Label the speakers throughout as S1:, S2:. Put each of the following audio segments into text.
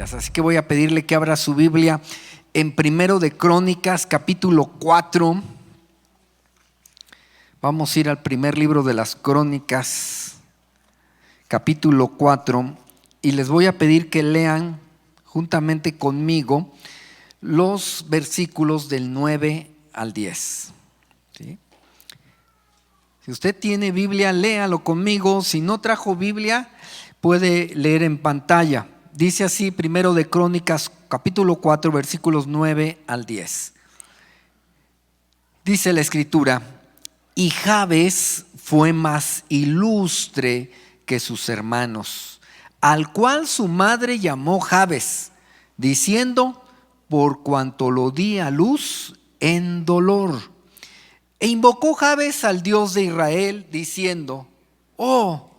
S1: maneras. Así que voy a pedirle que abra su Biblia en Primero de Crónicas, capítulo 4. Vamos a ir al primer libro de las Crónicas, capítulo 4, y les voy a pedir que lean juntamente conmigo los versículos del 9 al 10. ¿Sí? Si usted tiene Biblia, léalo conmigo. Si no trajo Biblia, puede leer en pantalla. Dice así, Primero de Crónicas, capítulo 4, versículos 9 al 10. Dice la Escritura: y Jabes fue más ilustre que sus hermanos, al cual su madre llamó Jabes, diciendo: por cuanto lo di a luz en dolor. E invocó Jabes al Dios de Israel, diciendo: oh,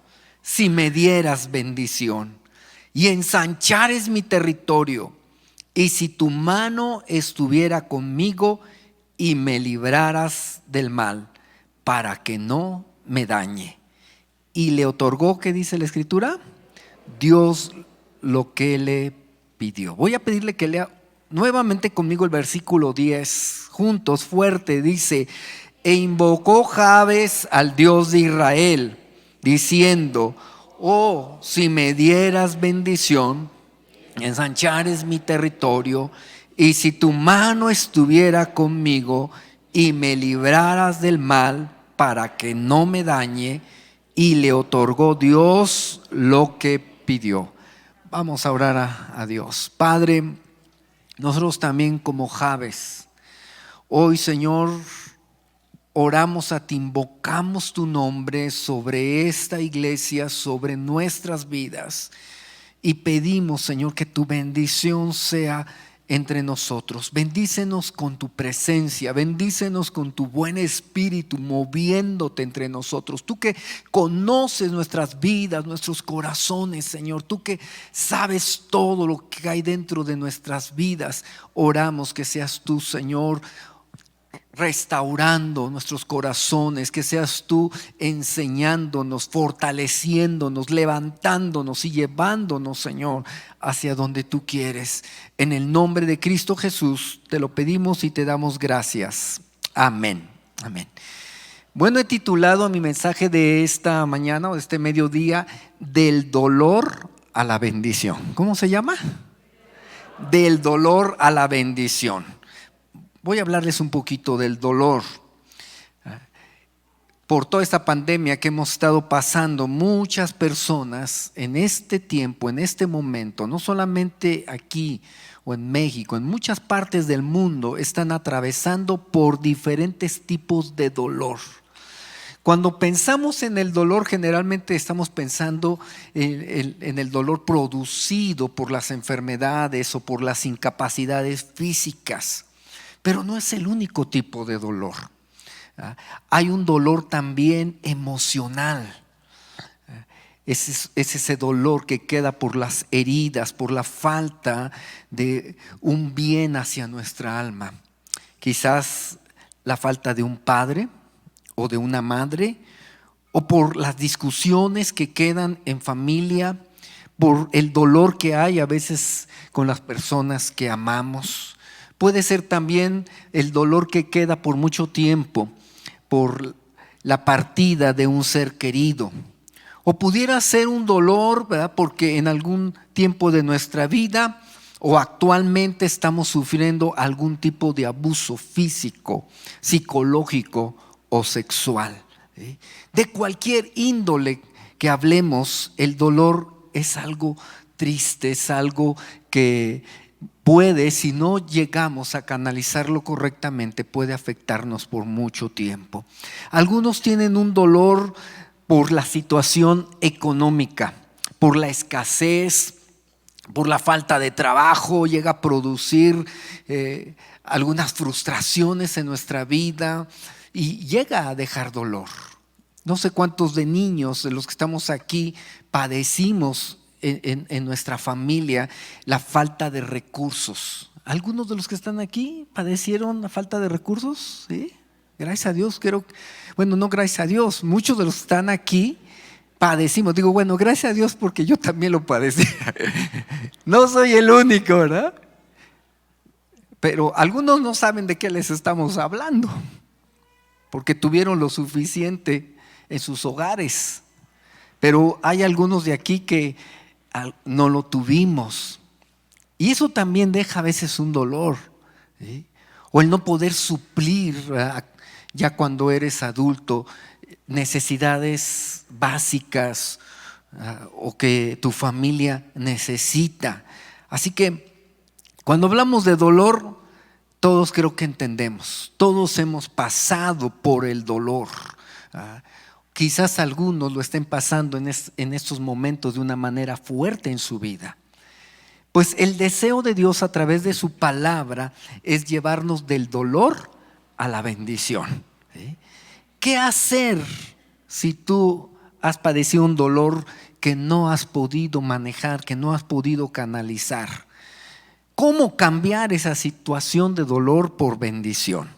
S1: si me dieras bendición y ensanchares mi territorio, y si tu mano estuviera conmigo y me libraras del mal, para que no me dañe. Y le otorgó, ¿qué dice la Escritura? Dios lo que le pidió. Voy a pedirle que lea nuevamente conmigo el versículo 10, juntos, fuerte. Dice: e invocó Jabes al Dios de Israel, diciendo: oh, si me dieras bendición, ensanchares mi territorio, y si tu mano estuviera conmigo y me libraras del mal, para que no me dañe. Y le otorgó Dios lo que pidió. Vamos a orar a Dios. Padre, nosotros también como Jabes, hoy, Señor, oramos a ti, invocamos tu nombre sobre esta iglesia, sobre nuestras vidas, y pedimos, Señor, que tu bendición sea entre nosotros. Bendícenos con tu presencia, bendícenos con tu buen espíritu moviéndote entre nosotros. Tú que conoces nuestras vidas, nuestros corazones, Señor, tú que sabes todo lo que hay dentro de nuestras vidas, oramos que seas tú, Señor, restaurando nuestros corazones, que seas tú enseñándonos, fortaleciéndonos, levantándonos y llevándonos, Señor, hacia donde tú quieres. En el nombre de Cristo Jesús te lo pedimos y te damos gracias. Amén. Amén. Bueno, he titulado mi mensaje de esta mañana o de este mediodía: del dolor a la bendición. ¿Cómo se llama? Del dolor a la bendición. Voy a hablarles un poquito del dolor. Por toda esta pandemia que hemos estado pasando, muchas personas en este tiempo, en este momento, no solamente aquí o en México, en muchas partes del mundo, están atravesando por diferentes tipos de dolor. Cuando pensamos en el dolor, generalmente estamos pensando en el dolor producido por las enfermedades o por las incapacidades físicas. Pero no es el único tipo de dolor. Hay un dolor también emocional. Es ese dolor que queda por las heridas, por la falta de un bien hacia nuestra alma. Quizás la falta de un padre o de una madre, o por las discusiones que quedan en familia, por el dolor que hay a veces con las personas que amamos. Puede ser también el dolor que queda por mucho tiempo por la partida de un ser querido. O pudiera ser un dolor, ¿verdad?, porque en algún tiempo de nuestra vida o actualmente estamos sufriendo algún tipo de abuso físico, psicológico o sexual. ¿Sí? De cualquier índole que hablemos, el dolor es algo triste, es algo que puede, si no llegamos a canalizarlo correctamente, puede afectarnos por mucho tiempo. Algunos tienen un dolor por la situación económica, por la escasez, por la falta de trabajo, llega a producir algunas frustraciones en nuestra vida y llega a dejar dolor. No sé cuántos de niños de los que estamos aquí padecimos en nuestra familia la falta de recursos. ¿Algunos de los que están aquí padecieron la falta de recursos? ¿Sí? Gracias a Dios, no gracias a Dios, muchos de los que están aquí padecimos. Digo, bueno, gracias a Dios porque yo también lo padecí. No soy el único, ¿verdad? Pero algunos no saben de qué les estamos hablando, porque tuvieron lo suficiente en sus hogares. Pero hay algunos de aquí que no lo tuvimos. Y eso también deja a veces un dolor, ¿sí? O el no poder suplir, ¿verdad?, ya cuando eres adulto, necesidades básicas, o que tu familia necesita. Así que cuando hablamos de dolor, todos creo que entendemos, todos hemos pasado por el dolor. Quizás algunos lo estén pasando en estos momentos de una manera fuerte en su vida. Pues el deseo de Dios a través de su palabra es llevarnos del dolor a la bendición, ¿sí? ¿Qué hacer si tú has padecido un dolor que no has podido manejar, que no has podido canalizar? ¿Cómo cambiar esa situación de dolor por bendición?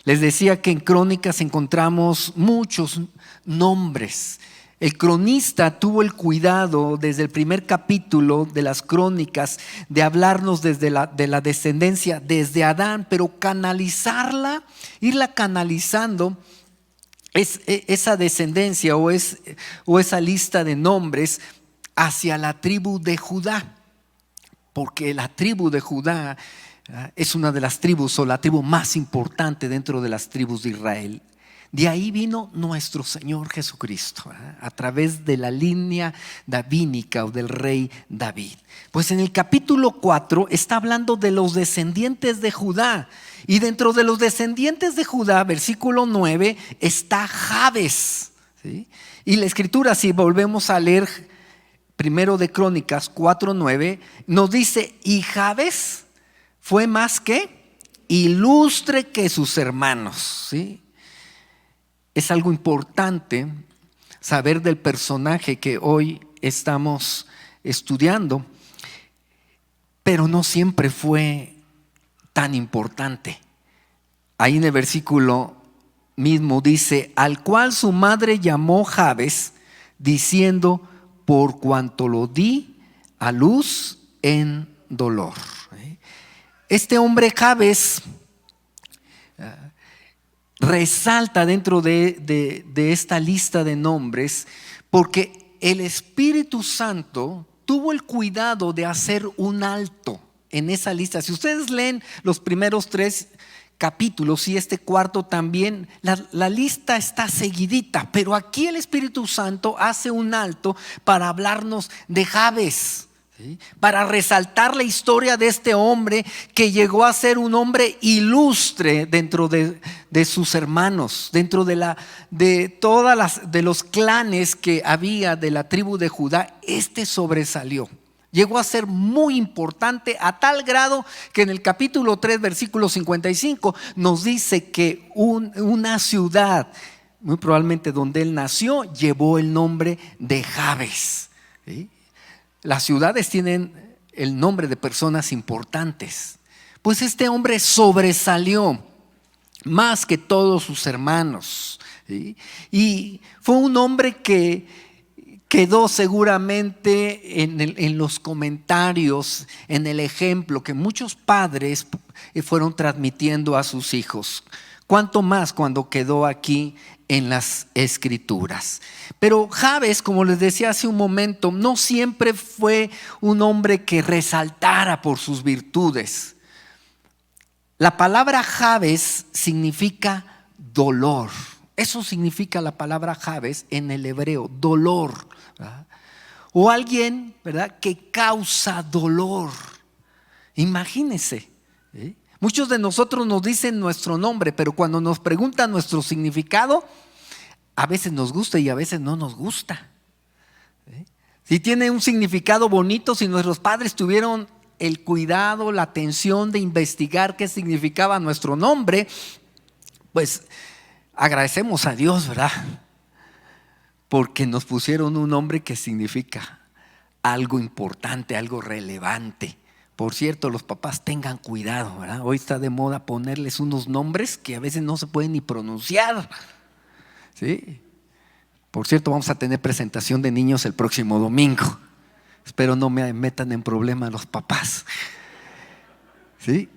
S1: Les decía que en Crónicas encontramos muchos nombres. El cronista tuvo el cuidado desde el primer capítulo de las Crónicas de hablarnos de la descendencia, desde Adán, pero canalizarla, irla canalizando, esa descendencia o esa lista de nombres hacia la tribu de Judá. Porque la tribu de Judá es una de las tribus o la tribu más importante dentro de las tribus de Israel. De ahí vino nuestro Señor Jesucristo, a través de la línea davídica o del rey David. Pues en el capítulo 4 está hablando de los descendientes de Judá. Y dentro de los descendientes de Judá, versículo 9, está Jabes, ¿sí? Y la escritura, si volvemos a leer primero de Crónicas 4:9, nos dice: y Jabes fue más que ilustre que sus hermanos, ¿sí? Es algo importante saber del personaje que hoy estamos estudiando, pero no siempre fue tan importante. Ahí en el versículo mismo dice: al cual su madre llamó Jabes, diciendo: por cuanto lo di a luz en dolor. Este hombre Jabes resalta dentro de esta lista de nombres porque el Espíritu Santo tuvo el cuidado de hacer un alto en esa lista. Si ustedes leen los primeros 3 capítulos y este cuarto también, la lista está seguidita, pero aquí el Espíritu Santo hace un alto para hablarnos de Jabes, ¿sí? Para resaltar la historia de este hombre que llegó a ser un hombre ilustre dentro de sus hermanos, dentro de los clanes que había de la tribu de Judá. Este sobresalió. Llegó a ser muy importante a tal grado que en el capítulo 3, versículo 55 nos dice que una ciudad, muy probablemente donde él nació, llevó el nombre de Jabes, ¿sí? Las ciudades tienen el nombre de personas importantes. Pues este hombre sobresalió más que todos sus hermanos, ¿sí? Y fue un hombre que quedó seguramente en los comentarios, en el ejemplo que muchos padres fueron transmitiendo a sus hijos. Cuánto más cuando quedó aquí en las Escrituras. Pero Jabes, como les decía hace un momento, no siempre fue un hombre que resaltara por sus virtudes. La palabra Jabes significa dolor. Eso significa la palabra Jabes en el hebreo, dolor, ¿verdad? O alguien, ¿verdad?, que causa dolor. Imagínense, ¿sí? Muchos de nosotros nos dicen nuestro nombre, pero cuando nos preguntan nuestro significado, a veces nos gusta y a veces no nos gusta, ¿sí? Si tiene un significado bonito, si nuestros padres tuvieron el cuidado, la atención de investigar qué significaba nuestro nombre, pues agradecemos a Dios, ¿verdad? Porque nos pusieron un nombre que significa algo importante, algo relevante. Por cierto, los papás tengan cuidado, ¿verdad? Hoy está de moda ponerles unos nombres que a veces no se pueden ni pronunciar, ¿sí? Por cierto, vamos a tener presentación de niños el próximo domingo. Espero no me metan en problemas los papás, ¿sí?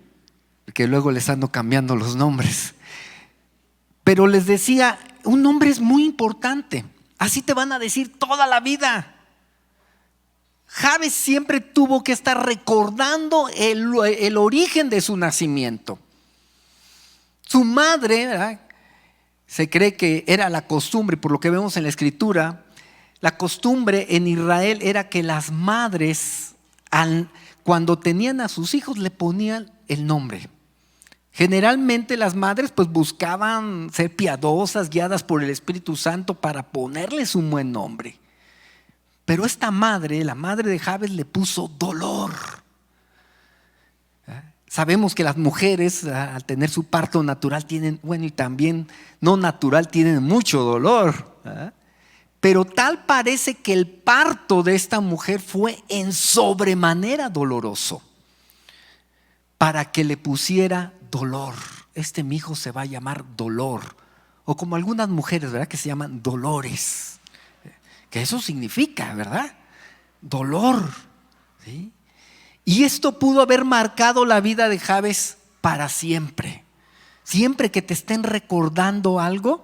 S1: Que luego les ando cambiando los nombres. Pero les decía, un nombre es muy importante. Así te van a decir toda la vida. Jabes siempre tuvo que estar recordando el origen de su nacimiento. Su madre, ¿verdad? Se cree que era la costumbre, por lo que vemos en la escritura, la costumbre en Israel era que las madres, cuando tenían a sus hijos, le ponían el nombre. Generalmente las madres pues buscaban ser piadosas, guiadas por el Espíritu Santo para ponerles un buen nombre. Pero esta madre, la madre de Jabes, le puso dolor. Sabemos que las mujeres al tener su parto natural tienen, bueno, y también no natural, tienen mucho dolor. Pero tal parece que el parto de esta mujer fue en sobremanera doloroso para que le pusiera dolor. Este mi hijo se va a llamar Dolor. O como algunas mujeres, ¿verdad? Que se llaman Dolores. Que eso significa, ¿verdad? Dolor. ¿Sí? Y esto pudo haber marcado la vida de Jabes para siempre. Siempre que te estén recordando algo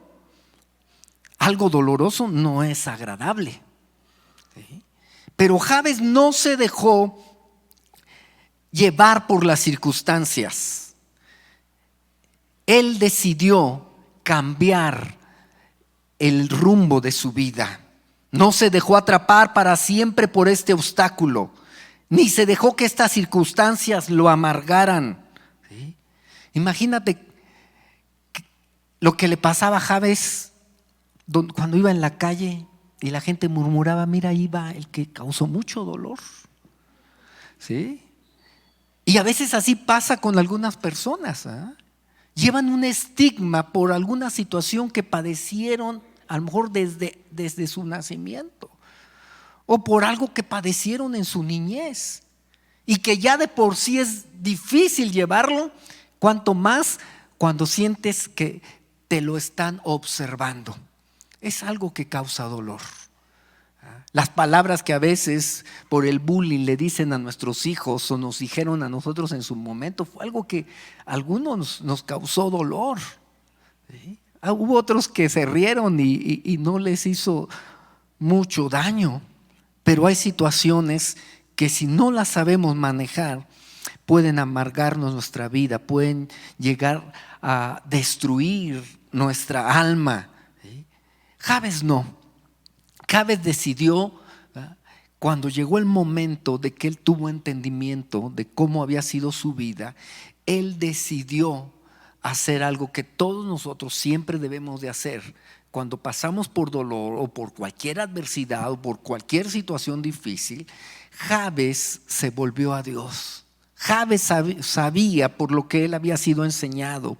S1: doloroso, no es agradable. ¿Sí? Pero Jabes no se dejó llevar por las circunstancias. Él decidió cambiar el rumbo de su vida. No se dejó atrapar para siempre por este obstáculo, ni se dejó que estas circunstancias lo amargaran. ¿Sí? Imagínate lo que le pasaba a Jabes cuando iba en la calle y la gente murmuraba: mira, ahí va el que causó mucho dolor. ¿Sí? Y a veces así pasa con algunas personas. Llevan un estigma por alguna situación que padecieron a lo mejor desde su nacimiento, o por algo que padecieron en su niñez, y que ya de por sí es difícil llevarlo, cuanto más cuando sientes que te lo están observando. Es algo que causa dolor. Las palabras que a veces por el bullying le dicen a nuestros hijos o nos dijeron a nosotros en su momento fue algo que a algunos nos causó dolor. ¿Sí? Hubo otros que se rieron y no les hizo mucho daño, pero hay situaciones que si no las sabemos manejar pueden amargarnos nuestra vida, pueden llegar a destruir nuestra alma. ¿Sí? Jabes no. Jabes decidió, cuando llegó el momento de que él tuvo entendimiento de cómo había sido su vida, él decidió hacer algo que todos nosotros siempre debemos de hacer. Cuando pasamos por dolor o por cualquier adversidad o por cualquier situación difícil, Jabes se volvió a Dios. Jabes sabía, por lo que él había sido enseñado,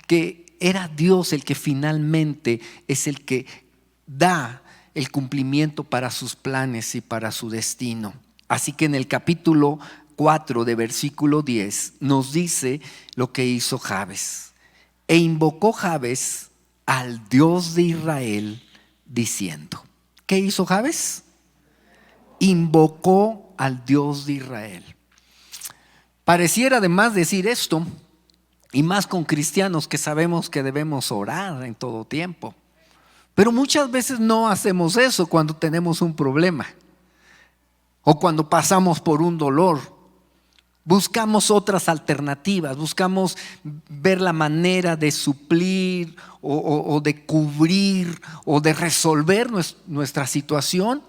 S1: que era Dios el que finalmente es el que da el cumplimiento para sus planes y para su destino. Así que en el capítulo 4 de versículo 10 nos dice lo que hizo Jabes. E invocó Jabes al Dios de Israel diciendo. ¿Qué hizo Jabes? Invocó al Dios de Israel. Pareciera además decir esto, y más con cristianos que sabemos que debemos orar en todo tiempo. Pero muchas veces no hacemos eso cuando tenemos un problema o cuando pasamos por un dolor. Buscamos otras alternativas, buscamos ver la manera de suplir o de cubrir o de resolver nuestra situación.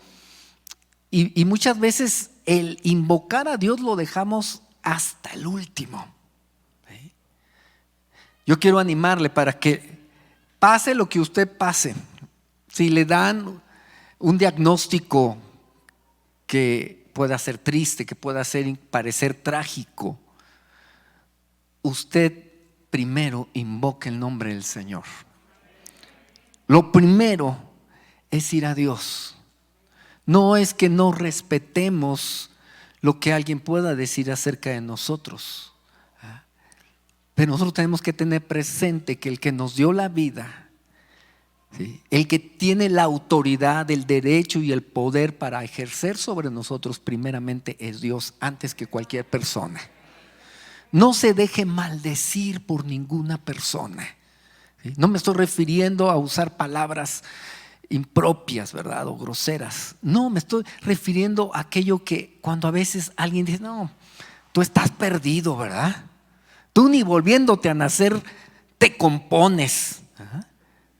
S1: Y muchas veces el invocar a Dios lo dejamos hasta el último. ¿Sí? Yo quiero animarle para que pase lo que usted pase. Si le dan un diagnóstico que pueda ser triste, que pueda parecer trágico, usted primero invoque el nombre del Señor. Lo primero es ir a Dios. No es que no respetemos lo que alguien pueda decir acerca de nosotros, pero nosotros tenemos que tener presente que el que nos dio la vida ¿sí? El que tiene la autoridad, el derecho y el poder para ejercer sobre nosotros primeramente es Dios, antes que cualquier persona. No se deje maldecir por ninguna persona, ¿sí? No me estoy refiriendo a usar palabras impropias, ¿verdad? O groseras. No, me estoy refiriendo a aquello que cuando a veces alguien dice, no, tú estás perdido, ¿verdad? Tú ni volviéndote a nacer te compones.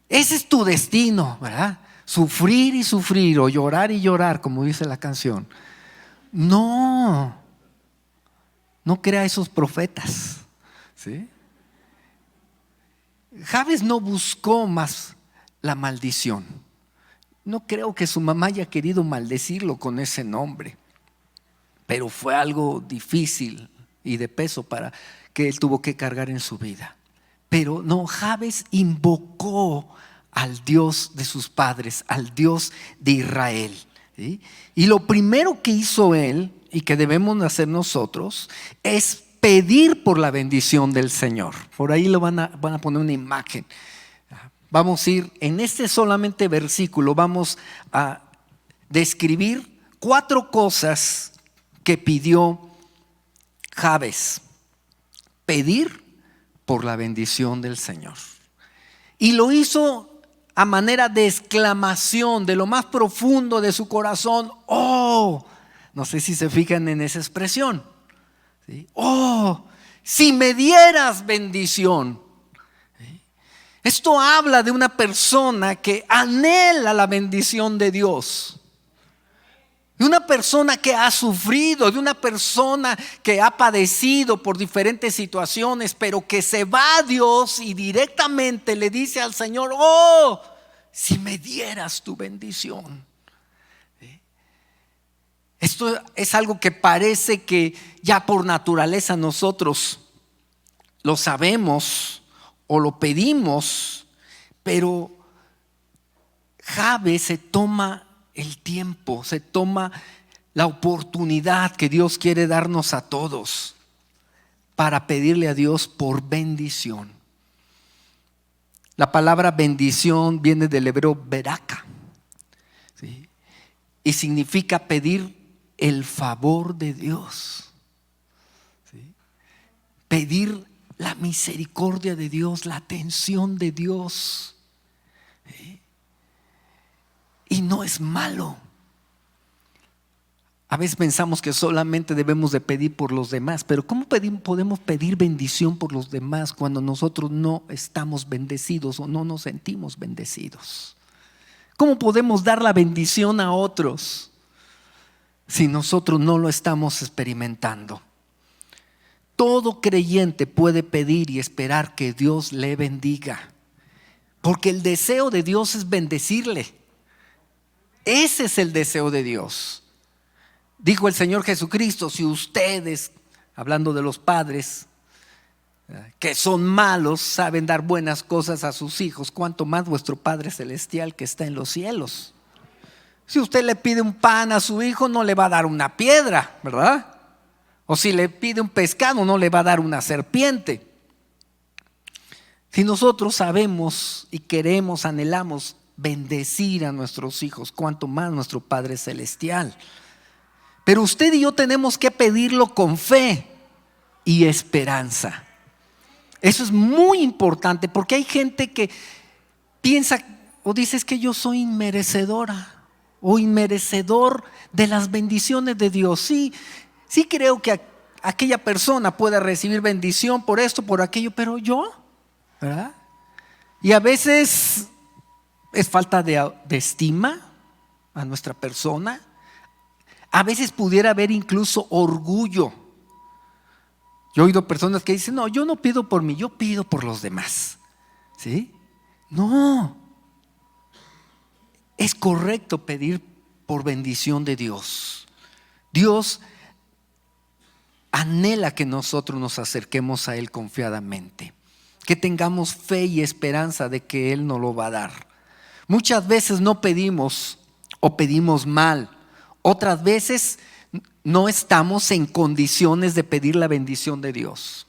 S1: Ese es tu destino, ¿verdad? Sufrir y sufrir o llorar y llorar, como dice la canción. No crea esos profetas, ¿sí? Jabes no buscó más la maldición. No creo que su mamá haya querido maldecirlo con ese nombre, pero fue algo difícil y de peso para que él tuvo que cargar en su vida. Pero no, Jabes invocó al Dios de sus padres, al Dios de Israel, ¿sí? Y lo primero que hizo él, y que debemos hacer nosotros, es pedir por la bendición del Señor. Por ahí lo van a poner una imagen. Vamos a ir en este solamente versículo, vamos a describir 4 cosas que pidió Jabes. Pedir por la bendición del Señor. Y lo hizo a manera de exclamación de lo más profundo de su corazón. ¡Oh! No sé si se fijan en esa expresión, ¿sí? ¡Oh! Si me dieras bendición. ¿Sí? Esto habla de una persona que anhela la bendición de Dios. De una persona que ha sufrido, de una persona que ha padecido por diferentes situaciones, pero que se va a Dios y directamente le dice al Señor, oh, si me dieras tu bendición. Esto es algo que parece que ya por naturaleza nosotros lo sabemos o lo pedimos, pero Jabes se toma el tiempo, se toma la oportunidad que Dios quiere darnos a todos para pedirle a Dios por bendición. La palabra bendición viene del hebreo beraka, ¿sí? Y significa pedir el favor de Dios, ¿sí? Pedir la misericordia de Dios, la atención de Dios, ¿sí? Y no es malo. A veces pensamos que solamente debemos de pedir por los demás, pero ¿cómo podemos pedir bendición por los demás cuando nosotros no estamos bendecidos o no nos sentimos bendecidos? ¿Cómo podemos dar la bendición a otros si nosotros no lo estamos experimentando? Todo creyente puede pedir y esperar que Dios le bendiga, porque el deseo de Dios es bendecirle. Ese es el deseo de Dios. Dijo el Señor Jesucristo, si ustedes, hablando de los padres, que son malos, saben dar buenas cosas a sus hijos, cuánto más vuestro Padre Celestial que está en los cielos. Si usted le pide un pan a su hijo, no le va a dar una piedra, ¿verdad? O si le pide un pescado, no le va a dar una serpiente. Si nosotros sabemos y queremos, anhelamos bendecir a nuestros hijos, cuánto más nuestro Padre Celestial. Pero usted y yo tenemos que pedirlo con fe y esperanza. Eso es muy importante, porque hay gente que piensa o dice, es que yo soy inmerecedora o inmerecedor de las bendiciones de Dios. Sí creo que aquella persona pueda recibir bendición por esto, por aquello, pero yo, ¿verdad? Y a veces es falta de estima a nuestra persona. A veces pudiera haber incluso orgullo. Yo he oído personas que dicen, no, yo no pido por mí, yo pido por los demás, ¿sí? No, es correcto pedir por bendición de Dios. Dios anhela que nosotros nos acerquemos a Él confiadamente, que tengamos fe y esperanza de que Él nos lo va a dar. Muchas veces no pedimos o pedimos mal. Otras veces no estamos en condiciones de pedir la bendición de Dios.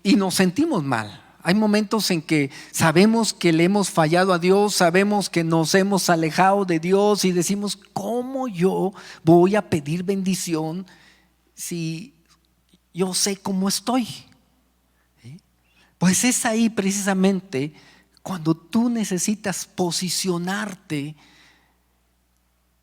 S1: Y nos sentimos mal. Hay momentos en que sabemos que le hemos fallado a Dios, sabemos que nos hemos alejado de Dios y decimos, ¿cómo yo voy a pedir bendición si yo sé cómo estoy? ¿Sí? Pues es ahí precisamente cuando tú necesitas posicionarte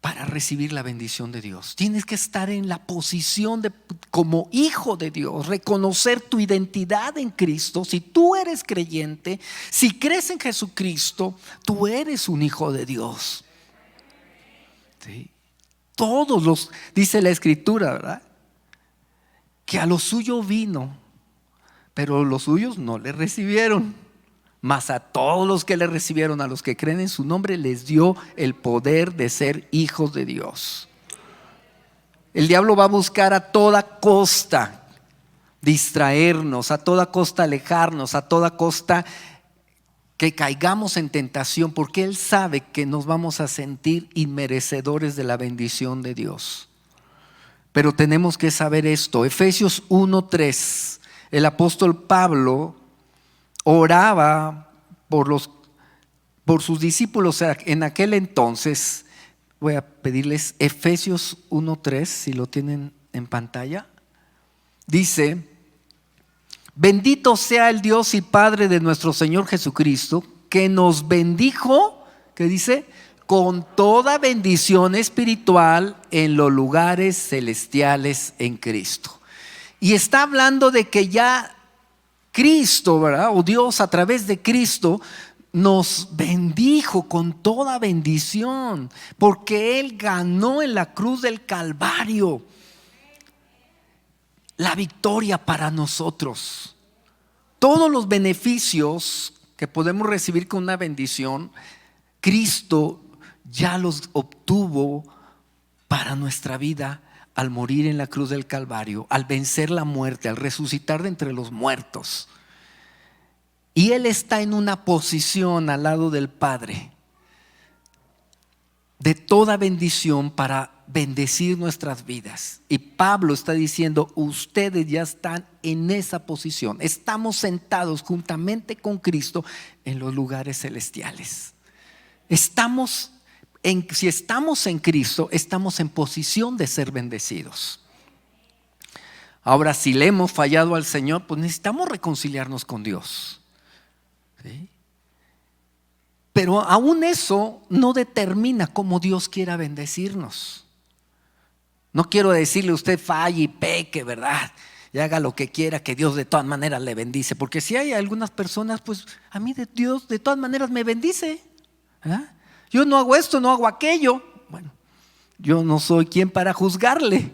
S1: para recibir la bendición de Dios. Tienes que estar en la posición como hijo de Dios, reconocer tu identidad en Cristo. Si tú eres creyente, si crees en Jesucristo, tú eres un hijo de Dios. ¿Sí? Dice la Escritura, ¿verdad? Que a lo suyo vino, pero los suyos no le recibieron. Mas a todos los que le recibieron, a los que creen en su nombre, les dio el poder de ser hijos de Dios. El diablo va a buscar a toda costa distraernos, a toda costa alejarnos, a toda costa que caigamos en tentación, porque él sabe que nos vamos a sentir inmerecedores de la bendición de Dios. Pero tenemos que saber esto. Efesios 1:3, el apóstol Pablo oraba por sus discípulos en aquel entonces. Voy a pedirles Efesios 1:3, si lo tienen en pantalla. Dice: bendito sea el Dios y Padre de nuestro Señor Jesucristo, que nos bendijo, ¿qué dice? Con toda bendición espiritual en los lugares celestiales en Cristo. Y está hablando de que ya Cristo, ¿verdad? O Dios a través de Cristo nos bendijo con toda bendición, porque Él ganó en la cruz del Calvario la victoria para nosotros. Todos los beneficios que podemos recibir con una bendición, Cristo ya los obtuvo para nuestra vida al morir en la cruz del Calvario, al vencer la muerte, al resucitar de entre los muertos. Y Él está en una posición al lado del Padre de toda bendición para bendecir nuestras vidas. Y Pablo está diciendo: ustedes ya están en esa posición. Estamos sentados juntamente con Cristo en los lugares celestiales. Si estamos en Cristo, estamos en posición de ser bendecidos. Ahora, si le hemos fallado al Señor, pues necesitamos reconciliarnos con Dios. ¿Sí? Pero aún eso no determina cómo Dios quiera bendecirnos. No quiero decirle usted falle y peque, ¿verdad? Y haga lo que quiera, que Dios de todas maneras le bendice. Porque si hay algunas personas, pues a mí Dios de todas maneras me bendice, ¿verdad? Yo no hago esto, no hago aquello. Bueno, yo no soy quien para juzgarle.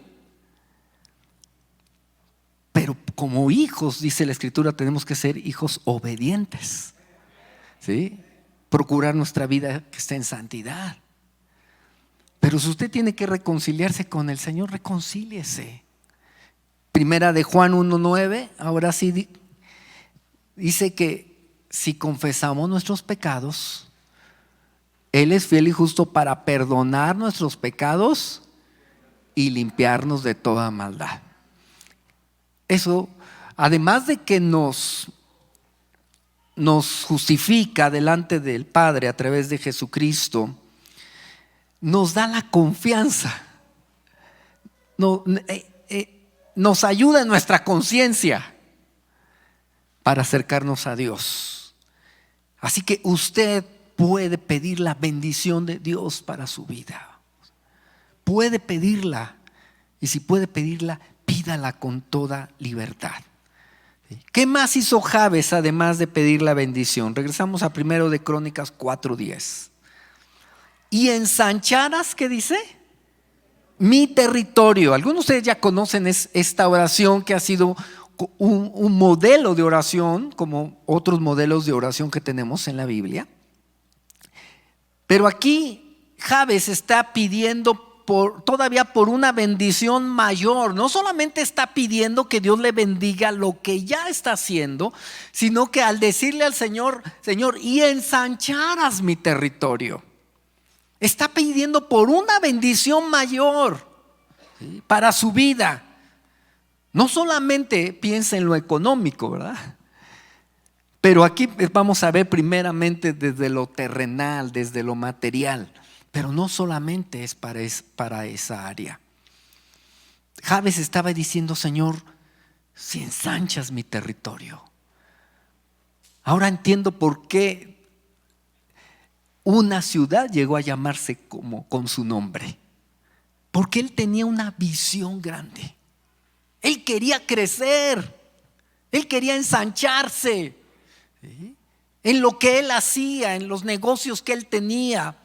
S1: Pero como hijos, dice la Escritura, tenemos que ser hijos obedientes. ¿Sí? Procurar nuestra vida que esté en santidad. Pero si usted tiene que reconciliarse con el Señor, reconcíliese. Primera de Juan 1:9, ahora sí dice que si confesamos nuestros pecados, Él es fiel y justo para perdonar nuestros pecados y limpiarnos de toda maldad. Eso, además de que nos justifica delante del Padre a través de Jesucristo, nos da la confianza, nos ayuda en nuestra conciencia para acercarnos a Dios. Así que usted puede pedir la bendición de Dios para su vida. Puede pedirla, y si puede pedirla, pídala con toda libertad. ¿Qué más hizo Jabes además de pedir la bendición? Regresamos a 1 de Crónicas 4:10. Y ensancharás, ¿qué dice? Mi territorio. Algunos de ustedes ya conocen esta oración, que ha sido un modelo de oración, como otros modelos de oración que tenemos en la Biblia. Pero aquí Jabes está pidiendo todavía por una bendición mayor. No solamente está pidiendo que Dios le bendiga lo que ya está haciendo, sino que al decirle al Señor: Señor, y ensancharas mi territorio. Está pidiendo por una bendición mayor, ¿sí?, para su vida. No solamente piensa en lo económico, ¿verdad? Pero aquí vamos a ver primeramente desde lo terrenal, desde lo material. Pero no solamente es para esa área. Jabes estaba diciendo: Señor, si ensanchas mi territorio. Ahora entiendo por qué una ciudad llegó a llamarse con su nombre. Porque él tenía una visión grande. Él quería crecer. Él quería ensancharse, ¿sí?, en lo que él hacía, en los negocios que él tenía,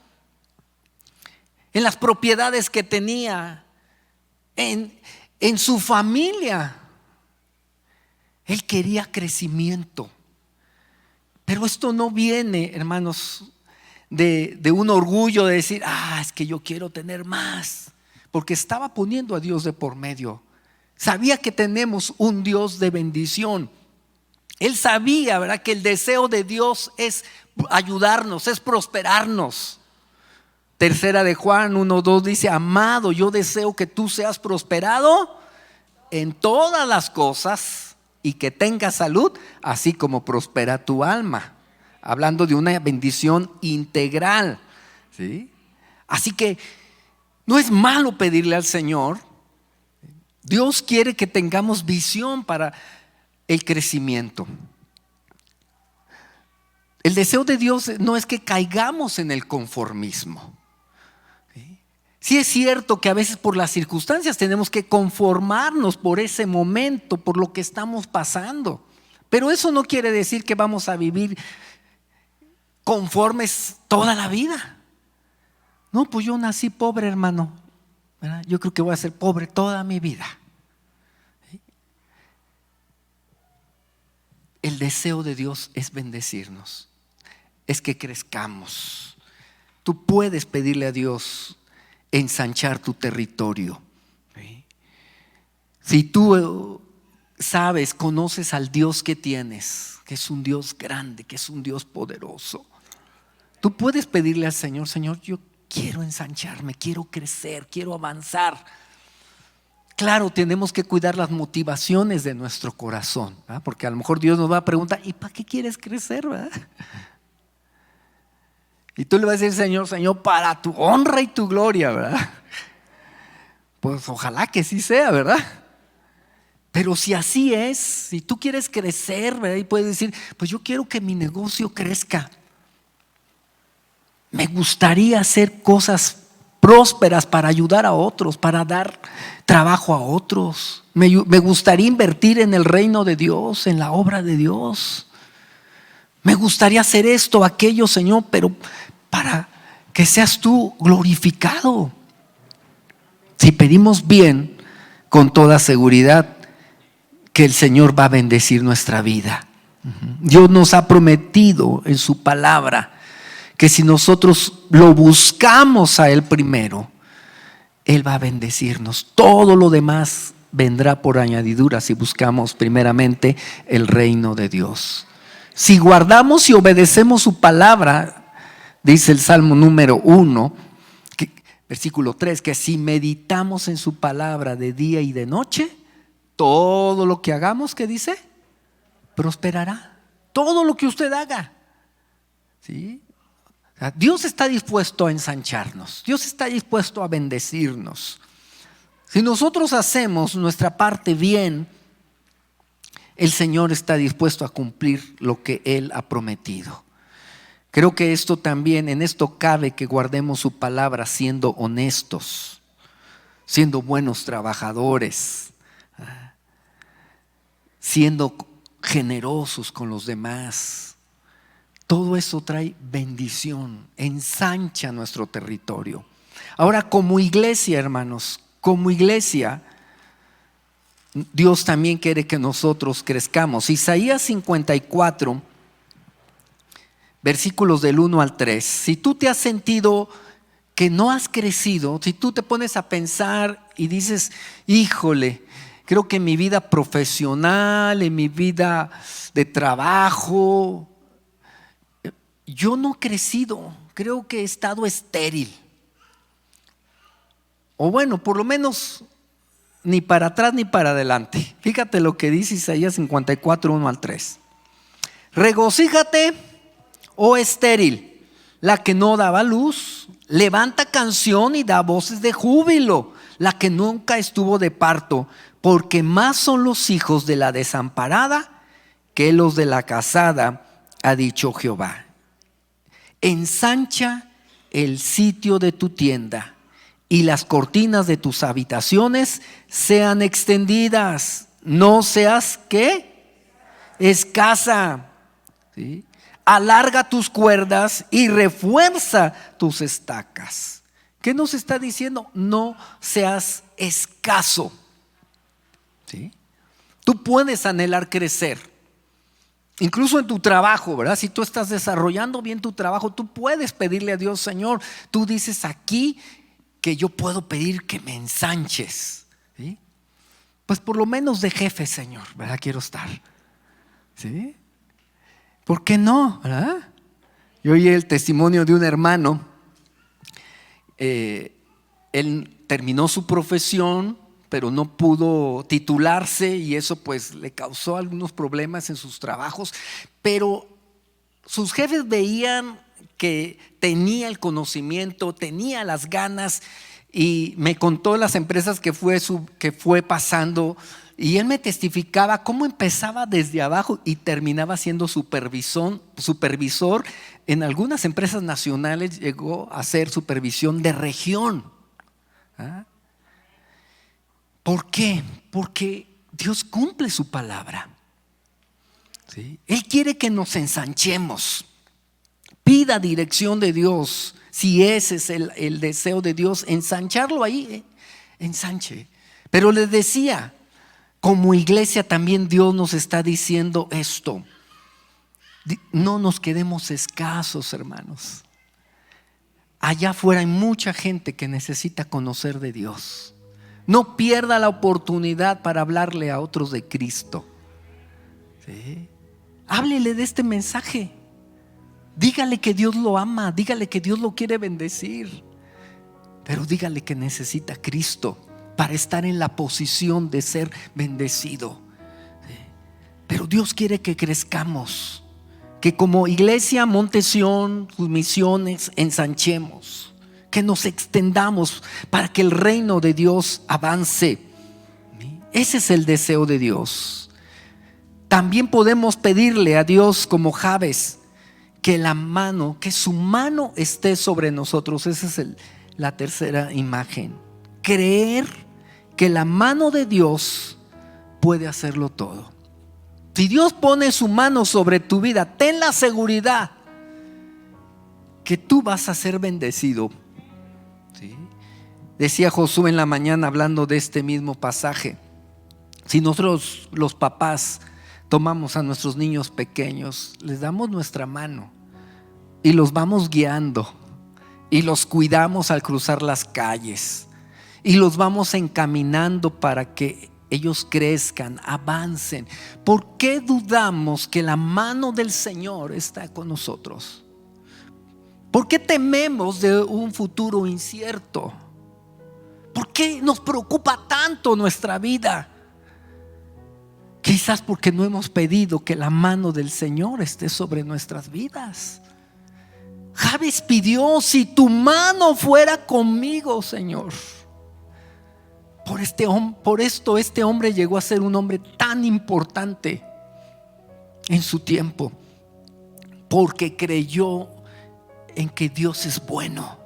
S1: en las propiedades que tenía, en su familia. Él quería crecimiento. Pero esto no viene, hermanos, de un orgullo de decir: es que yo quiero tener más. Porque estaba poniendo a Dios de por medio. Sabía que tenemos un Dios de bendición. Él sabía, ¿verdad?, que el deseo de Dios es ayudarnos, es prosperarnos. Tercera de Juan 1:2 dice: amado, yo deseo que tú seas prosperado en todas las cosas y que tengas salud, así como prospera tu alma. Hablando de una bendición integral, ¿sí? Así que no es malo pedirle al Señor. Dios quiere que tengamos visión para el crecimiento. El deseo de Dios no es que caigamos en el conformismo. Sí es cierto que a veces por las circunstancias tenemos que conformarnos por ese momento, por lo que estamos pasando. Pero eso no quiere decir que vamos a vivir conformes toda la vida. No, pues yo nací pobre, hermano, ¿verdad? Yo creo que voy a ser pobre toda mi vida. El deseo de Dios es bendecirnos, es que crezcamos. Tú puedes pedirle a Dios ensanchar tu territorio. Si tú sabes, conoces al Dios que tienes, que es un Dios grande, que es un Dios poderoso, tú puedes pedirle al Señor: Señor, yo quiero ensancharme, quiero crecer, quiero avanzar. Claro, tenemos que cuidar las motivaciones de nuestro corazón, ¿verdad? Porque a lo mejor Dios nos va a preguntar: ¿y para qué quieres crecer, verdad? Y tú le vas a decir: Señor, para tu honra y tu gloria, ¿verdad? Pues ojalá que sí sea, ¿verdad? Pero si así es, si tú quieres crecer, ¿verdad?, y puedes decir: pues yo quiero que mi negocio crezca. Me gustaría hacer cosas prósperas para ayudar a otros, para dar trabajo a otros. Me gustaría invertir en el reino de Dios, en la obra de Dios. Me gustaría hacer esto, aquello, Señor, pero para que seas tú glorificado. Si pedimos bien, con toda seguridad que el Señor va a bendecir nuestra vida. Dios nos ha prometido en su palabra que si nosotros lo buscamos a Él primero, Él va a bendecirnos. Todo lo demás vendrá por añadidura si buscamos primeramente el reino de Dios. Si guardamos y obedecemos su palabra, dice el Salmo número 1, versículo 3, que si meditamos en su palabra de día y de noche, todo lo que hagamos, ¿qué dice? Prosperará. Todo lo que usted haga, ¿sí? Dios está dispuesto a ensancharnos. Dios está dispuesto a bendecirnos. Si nosotros hacemos nuestra parte bien, el Señor está dispuesto a cumplir lo que Él ha prometido. Creo que esto también, en esto cabe que guardemos su palabra siendo honestos, siendo buenos trabajadores, siendo generosos con los demás. Todo eso trae bendición, ensancha nuestro territorio. Ahora, como iglesia, hermanos, como iglesia, Dios también quiere que nosotros crezcamos. Isaías 54, versículos del 1 al 3. Si tú te has sentido que no has crecido, si tú te pones a pensar y dices: híjole, creo que en mi vida profesional, en mi vida de trabajo, yo no he crecido, creo que he estado estéril. O bueno, por lo menos ni para atrás ni para adelante. Fíjate lo que dice Isaías 54, 1 al 3. Regocíjate, oh estéril, la que no daba luz. Levanta canción y da voces de júbilo, la que nunca estuvo de parto, porque más son los hijos de la desamparada que los de la casada, ha dicho Jehová. Ensancha el sitio de tu tienda y las cortinas de tus habitaciones sean extendidas. No seas, ¿qué? Escasa. ¿Sí? Alarga tus cuerdas y refuerza tus estacas. ¿Qué nos está diciendo? No seas escaso. ¿Sí? Tú puedes anhelar crecer. Incluso en tu trabajo, ¿verdad? Si tú estás desarrollando bien tu trabajo, tú puedes pedirle a Dios, Señor, tú dices aquí que yo puedo pedir que me ensanches. ¿Sí? Pues por lo menos de jefe, Señor, ¿verdad? Quiero estar. ¿Sí? ¿Por qué no? ¿Verdad? Yo oí el testimonio de un hermano. Él terminó su profesión, pero no pudo titularse y eso pues le causó algunos problemas en sus trabajos. Pero sus jefes veían que tenía el conocimiento, tenía las ganas, y me contó las empresas que fue pasando. Y él me testificaba cómo empezaba desde abajo y terminaba siendo supervisor. En algunas empresas nacionales llegó a ser supervisión de región. ¿Ah? ¿Por qué? Porque Dios cumple su palabra. ¿Sí? Él quiere que nos ensanchemos. Pida dirección de Dios. Si ese es el deseo de Dios, ensancharlo ahí, ensanche. Pero les decía, como iglesia también Dios nos está diciendo esto. No nos quedemos escasos, hermanos. Allá afuera hay mucha gente que necesita conocer de Dios. No pierda la oportunidad para hablarle a otros de Cristo. ¿Sí? Háblele de este mensaje. Dígale que Dios lo ama, dígale que Dios lo quiere bendecir. Pero dígale que necesita a Cristo para estar en la posición de ser bendecido. ¿Sí? Pero Dios quiere que crezcamos, que como iglesia Monte Sión, sus misiones, ensanchemos, que nos extendamos para que el reino de Dios avance. Ese es el deseo de Dios. También podemos pedirle a Dios como Jabes que su mano esté sobre nosotros. Esa es la tercera imagen. Creer que la mano de Dios puede hacerlo todo. Si Dios pone su mano sobre tu vida, ten la seguridad que tú vas a ser bendecido. ¿Sí? Decía Josué en la mañana hablando de este mismo pasaje. Si nosotros los papás tomamos a nuestros niños pequeños, les damos nuestra mano y los vamos guiando y los cuidamos al cruzar las calles y los vamos encaminando para que ellos crezcan, avancen. ¿Por qué dudamos que la mano del Señor está con nosotros? ¿Por qué tememos de un futuro incierto? ¿Por qué nos preocupa tanto nuestra vida? Quizás porque no hemos pedido que la mano del Señor esté sobre nuestras vidas. Jabes pidió: si tu mano fuera conmigo, Señor. Por esto este hombre llegó a ser un hombre tan importante en su tiempo, porque creyó en que Dios es bueno,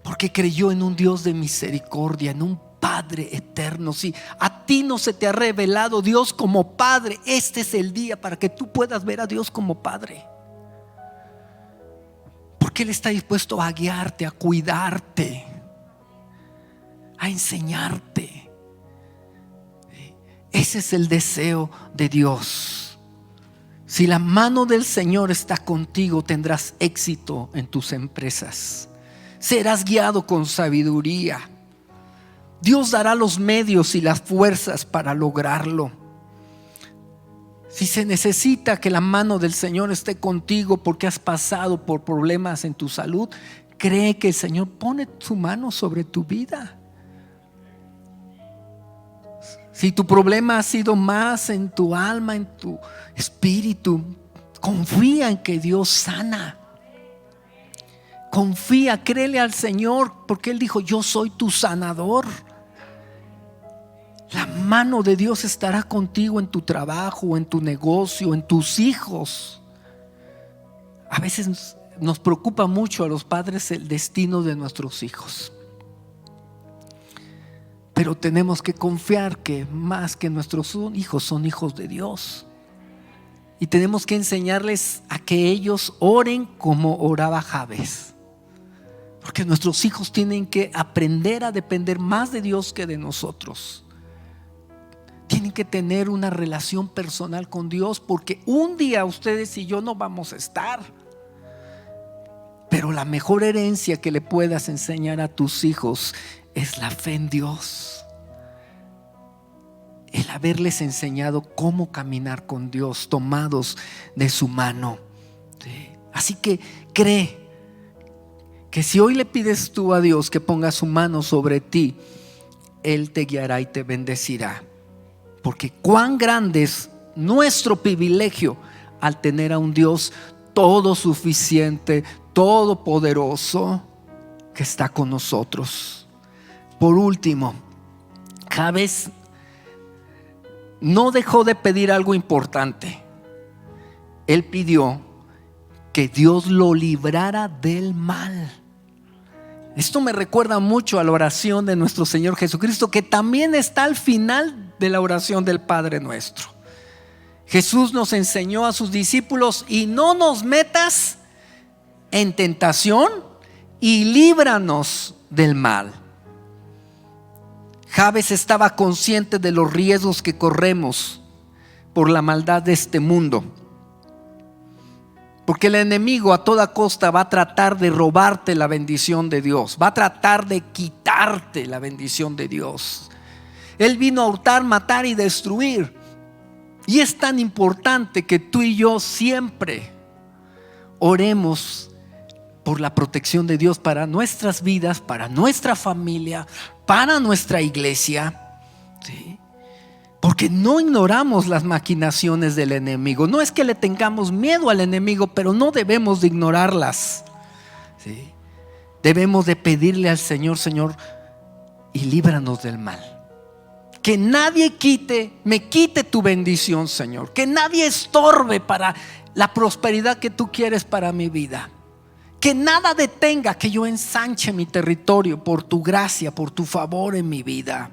S1: porque creyó en un Dios de misericordia, en un Padre eterno. Si a ti no se te ha revelado Dios como Padre, este es el día para que tú puedas ver a Dios como Padre, porque Él está dispuesto a guiarte, a cuidarte, a enseñarte. Ese es el deseo de Dios. Si la mano del Señor está contigo, tendrás éxito en tus empresas. Serás guiado con sabiduría. Dios dará los medios y las fuerzas para lograrlo. Si se necesita que la mano del Señor esté contigo porque has pasado por problemas en tu salud, cree que el Señor pone su mano sobre tu vida. Si tu problema ha sido más en tu alma, en tu espíritu, confía en que Dios sana. Confía, créele al Señor, porque Él dijo: yo soy tu sanador. La mano de Dios estará contigo en tu trabajo, en tu negocio, en tus hijos. A veces nos preocupa mucho a los padres el destino de nuestros hijos. Pero tenemos que confiar que más que nuestros hijos son hijos de Dios. Y tenemos que enseñarles a que ellos oren como oraba Jabes. Porque nuestros hijos tienen que aprender a depender más de Dios que de nosotros. Tienen que tener una relación personal con Dios, porque un día ustedes y yo no vamos a estar. Pero la mejor herencia que le puedas enseñar a tus hijos es la fe en Dios. El haberles enseñado cómo caminar con Dios, tomados de su mano. ¿Sí? Así que cree que si hoy le pides tú a Dios que ponga su mano sobre ti, Él te guiará y te bendecirá. Porque cuán grande es nuestro privilegio al tener a un Dios todo suficiente, todopoderoso, que está con nosotros. Por último, Jabes no dejó de pedir algo importante. Él pidió que Dios lo librara del mal. Esto me recuerda mucho a la oración de nuestro Señor Jesucristo, que también está al final de la oración del Padre Nuestro. Jesús nos enseñó a sus discípulos: y no nos metas en tentación, y líbranos del mal. Jabes estaba consciente de los riesgos que corremos por la maldad de este mundo, porque el enemigo a toda costa va a tratar de robarte la bendición de Dios, va a tratar de quitarte la bendición de Dios. Él vino a hurtar, matar y destruir. Y es tan importante que tú y yo siempre oremos por la protección de Dios para nuestras vidas, para nuestra familia, para nuestra iglesia. ¿Sí? Porque no ignoramos las maquinaciones del enemigo. No es que le tengamos miedo al enemigo, pero no debemos de ignorarlas. ¿Sí? Debemos de pedirle al Señor: Señor, y líbranos del mal. Que nadie me quite tu bendición, Señor. Que nadie estorbe para la prosperidad que tú quieres para mi vida. Que nada detenga que yo ensanche mi territorio por tu gracia, por tu favor en mi vida.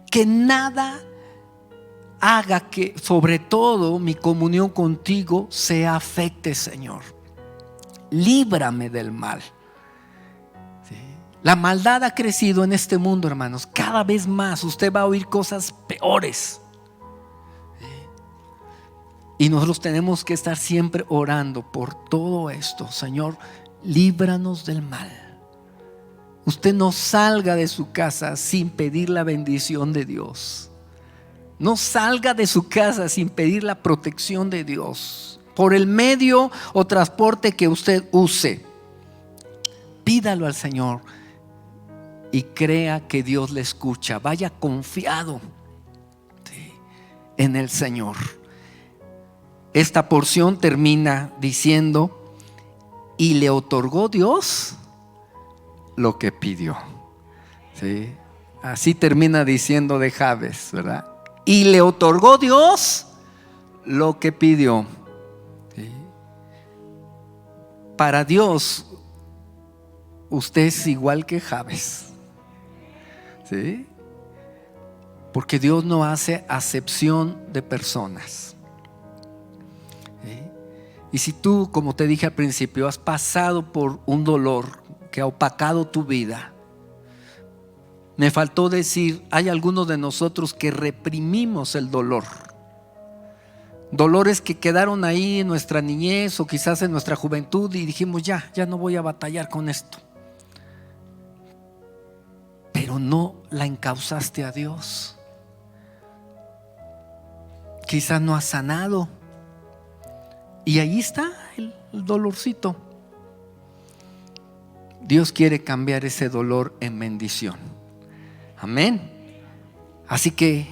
S1: Que nada haga que, sobre todo, mi comunión contigo se afecte, Señor. Líbrame del mal. ¿Sí? La maldad ha crecido en este mundo, hermanos. Cada vez más usted va a oír cosas peores. ¿Sí? Y nosotros tenemos que estar siempre orando por todo esto. Señor, líbranos del mal. Usted no salga de su casa sin pedir la bendición de Dios. No salga de su casa sin pedir la protección de Dios. Por el medio o transporte que usted use, pídalo al Señor y crea que Dios le escucha. Vaya confiado, ¿sí?, en el Señor. Esta porción termina diciendo: y le otorgó Dios lo que pidió. ¿Sí? Así termina diciendo de Jabes, ¿verdad? Y le otorgó Dios lo que pidió. ¿Sí? Para Dios, usted es igual que Jabes. ¿Sí? Porque Dios no hace acepción de personas. ¿Sí? Y si tú, como te dije al principio, has pasado por un dolor que ha opacado tu vida, me faltó decir, hay algunos de nosotros que reprimimos el dolor. Dolores que quedaron ahí en nuestra niñez o quizás en nuestra juventud y dijimos: ya no voy a batallar con esto. Pero no la encauzaste a Dios. Quizás no has sanado. Y ahí está el dolorcito. Dios quiere cambiar ese dolor en bendición. Amén. Así que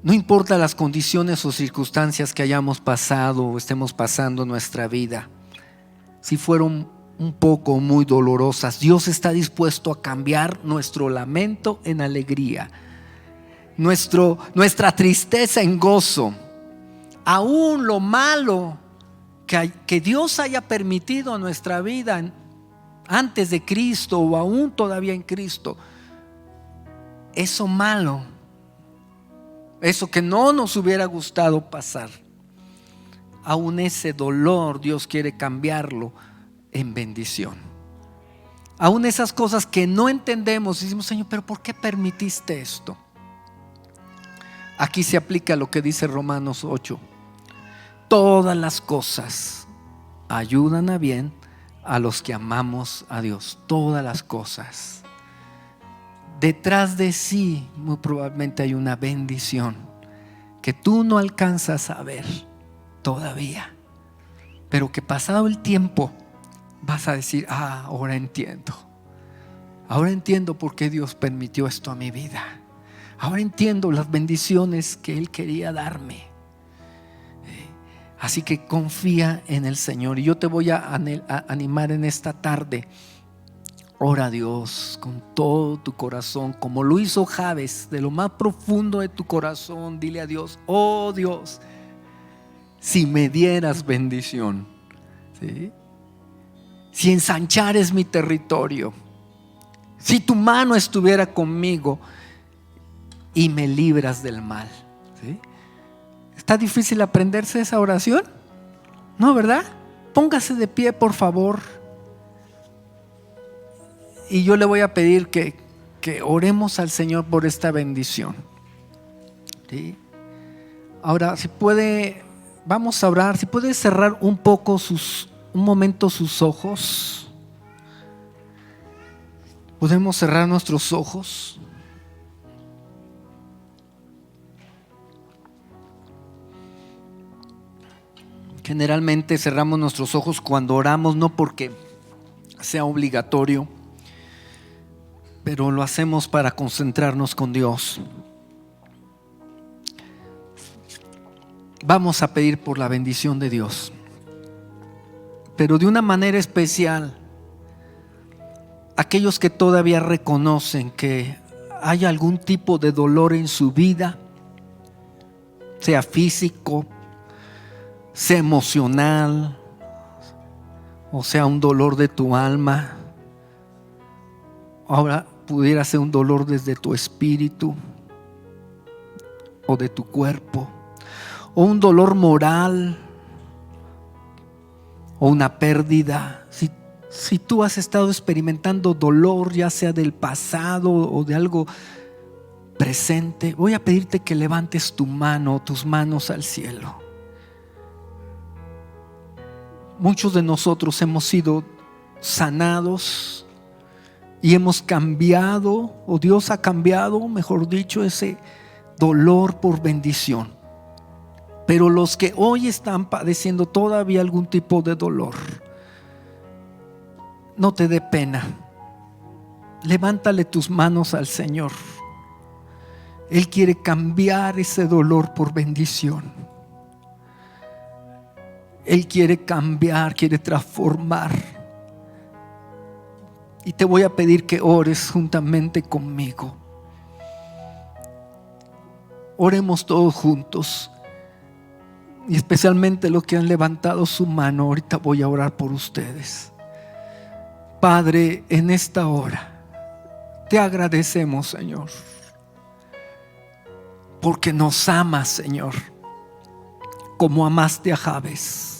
S1: no importa las condiciones o circunstancias que hayamos pasado o estemos pasando en nuestra vida, si fueron un poco muy dolorosas, Dios está dispuesto a cambiar nuestro lamento en alegría, nuestra tristeza en gozo. Aún lo malo que Dios haya permitido en nuestra vida antes de Cristo o aún todavía en Cristo, eso malo, eso que no nos hubiera gustado pasar, aún ese dolor Dios quiere cambiarlo en bendición. Aún esas cosas que no entendemos, decimos: Señor, pero ¿por qué permitiste esto? Aquí se aplica lo que dice Romanos 8: todas las cosas ayudan a bien a los que amamos a Dios. Todas las cosas. Detrás de sí muy probablemente hay una bendición que tú no alcanzas a ver todavía, pero que pasado el tiempo vas a decir: ahora entiendo. Ahora entiendo por qué Dios permitió esto a mi vida. Ahora entiendo las bendiciones que Él quería darme. Así que confía en el Señor. Y yo te voy a animar en esta tarde. Ora a Dios con todo tu corazón, como lo hizo Jabes, de lo más profundo de tu corazón. Dile a Dios: oh Dios, si me dieras bendición, ¿sí? Si ensanchares mi territorio, si tu mano estuviera conmigo y me libras del mal, ¿sí? ¿Está difícil aprenderse esa oración? No, ¿verdad? Póngase de pie, por favor. Y yo le voy a pedir que oremos al Señor por esta bendición, ¿sí? Ahora, si puede, vamos a orar. Si puede cerrar un momento sus ojos. Podemos cerrar nuestros ojos. Generalmente cerramos nuestros ojos cuando oramos, no porque sea obligatorio, pero lo hacemos para concentrarnos con Dios. Vamos a pedir por la bendición de Dios, pero de una manera especial. Aquellos que todavía reconocen que hay algún tipo de dolor en su vida, sea físico, sea emocional, o sea un dolor de tu alma. Ahora pudiera ser un dolor desde tu espíritu o de tu cuerpo, o un dolor moral o una pérdida. Si tú has estado experimentando dolor, ya sea del pasado o de algo presente, voy a pedirte que levantes tus manos al cielo. Muchos de nosotros hemos sido sanados y hemos cambiado, o Dios ha cambiado, mejor dicho, ese dolor por bendición. Pero los que hoy están padeciendo todavía algún tipo de dolor, no te dé pena. Levántale tus manos al Señor. Él quiere cambiar ese dolor por bendición. Él quiere cambiar, quiere transformar. Y te voy a pedir que ores juntamente conmigo. Oremos todos juntos. Y especialmente los que han levantado su mano, ahorita voy a orar por ustedes. Padre, en esta hora te agradecemos, Señor, porque nos amas, Señor, como amaste a Jabes.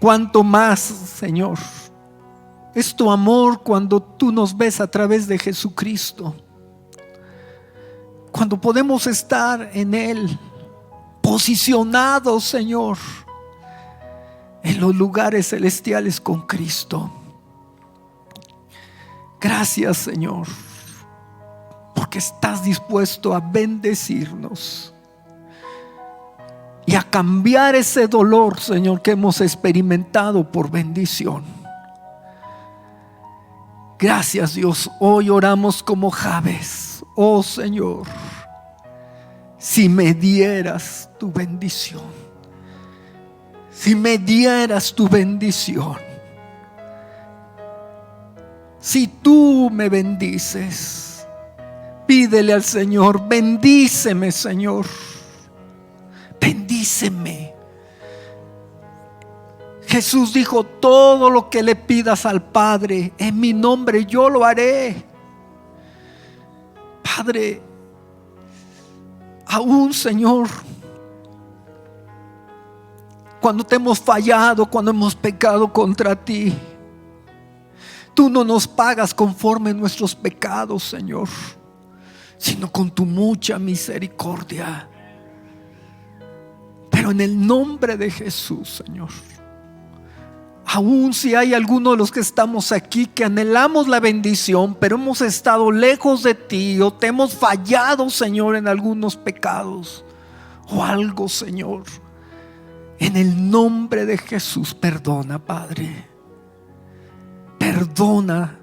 S1: Cuánto más, Señor, es tu amor cuando tú nos ves a través de Jesucristo. Cuando podemos estar en Él, posicionados, Señor, en los lugares celestiales con Cristo. Gracias, Señor, porque estás dispuesto a bendecirnos y a cambiar ese dolor, Señor, que hemos experimentado por bendición. Gracias, Dios. Hoy oramos como Jabes. Oh Señor, si me dieras tu bendición, si me dieras tu bendición, si tú me bendices, pídele al Señor: bendíceme, Señor, bendíceme. Jesús dijo: todo lo que le pidas al Padre en mi nombre, yo lo haré. Padre, aún, Señor, cuando te hemos fallado, cuando hemos pecado contra ti, tú no nos pagas conforme nuestros pecados, Señor, sino con tu mucha misericordia. Pero en el nombre de Jesús, Señor, aún si hay algunos de los que estamos aquí que anhelamos la bendición, pero hemos estado lejos de ti, o te hemos fallado, Señor, en algunos pecados o algo, Señor, en el nombre de Jesús, perdona, Padre. Perdona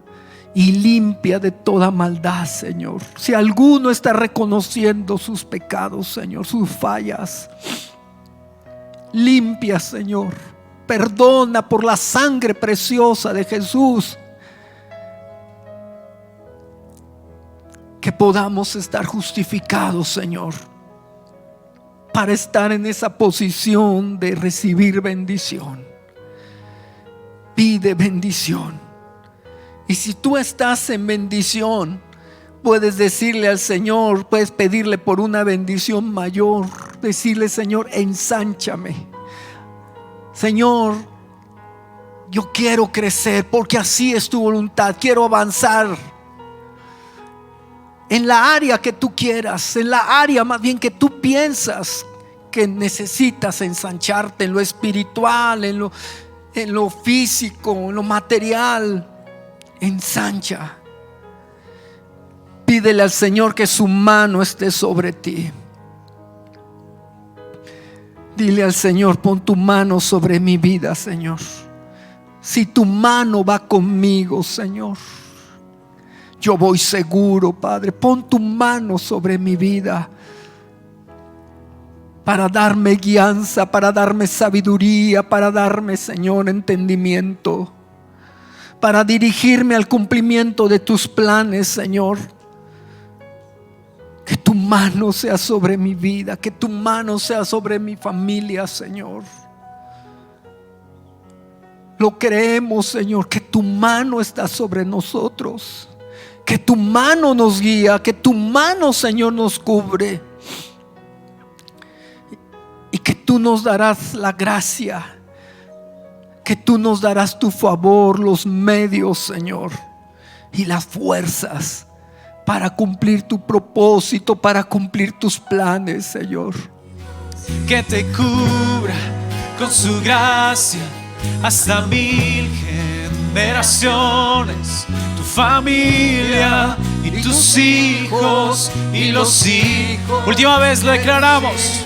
S1: y limpia de toda maldad, Señor. Si alguno está reconociendo sus pecados, Señor, sus fallas, limpia, Señor. Perdona por la sangre preciosa de Jesús. Que podamos estar justificados, Señor, para estar en esa posición de recibir bendición. Pide bendición. Y si tú estás en bendición, puedes decirle al Señor, puedes pedirle por una bendición mayor. Decirle: Señor, ensánchame. Señor, yo quiero crecer porque así es tu voluntad. Quiero avanzar en la área que tú quieras, en la área más bien que tú piensas que necesitas ensancharte, en lo espiritual, en lo físico, en lo material. Ensancha. Pídele al Señor que su mano esté sobre ti. Dile al Señor: pon tu mano sobre mi vida, Señor. Si tu mano va conmigo, Señor, yo voy seguro, Padre. Pon tu mano sobre mi vida para darme guianza, para darme sabiduría, para darme, Señor, entendimiento, para dirigirme al cumplimiento de tus planes, Señor. Que tu mano sea sobre mi vida, que tu mano sea sobre mi familia, Señor. Lo creemos, Señor, que tu mano está sobre nosotros, que tu mano nos guía, que tu mano, Señor, nos cubre, y que tú nos darás la gracia, que tú nos darás tu favor, los medios, Señor, y las fuerzas para cumplir tu propósito, para cumplir tus planes, Señor.
S2: Que te cubra con su gracia hasta 1000 generaciones, tu familia y tus hijos y los hijos. Última vez lo declaramos.